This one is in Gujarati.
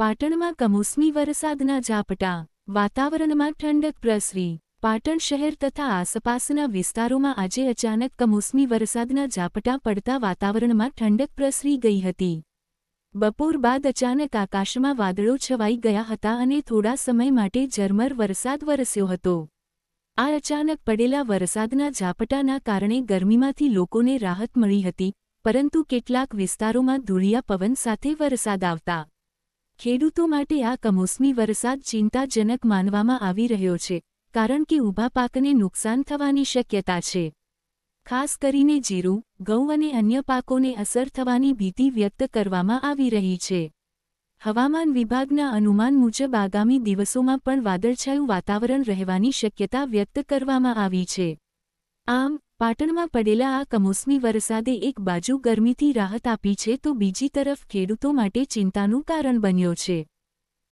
પાટણમાં કમોસમી વરસાદના ઝાપટા, વાતાવરણમાં ઠંડક પ્રસરી। પાટણ શહેર તથા આસપાસના વિસ્તારોમાં આજે અચાનક કમોસમી વરસાદના ઝાપટા પડતા વાતાવરણમાં ઠંડક પ્રસરી ગઈ હતી। બપોર બાદ અચાનક આકાશમાં વાદળો છવાઈ ગયા હતા અને થોડા સમય માટે ઝરમર વરસાદ વરસ્યો હતો। આ અચાનક પડેલા વરસાદના ઝાપટાના કારણે ગરમીમાંથી લોકોને રાહત મળી હતી, પરંતુ કેટલાક વિસ્તારોમાં ધૂળિયા પવન સાથે વરસાદ આવતા ખેડૂતો માટે આ કમોસમી વરસાદ ચિંતાજનક માનવામાં આવી રહ્યો છે, કારણ કે ઊભા પાકને નુકસાન થવાની શક્યતા છે। ખાસ કરીને જીરું, ઘઉં અને અન્ય પાકોને અસર થવાની ભીતિ વ્યક્ત કરવામાં આવી રહી છે। હવામાન વિભાગના અનુમાન મુજબ આગામી દિવસોમાં પણ વાદળછાયું વાતાવરણ રહેવાની શક્યતા વ્યક્ત કરવામાં આવી છે। આમ, પાટણમાં પડેલા આ કમોસમી વરસાદે એક બાજુ ગરમીથી રાહત આપી છે તો બીજી તરફ ખેડૂતો માટે ચિંતાનું કારણ બન્યો છે।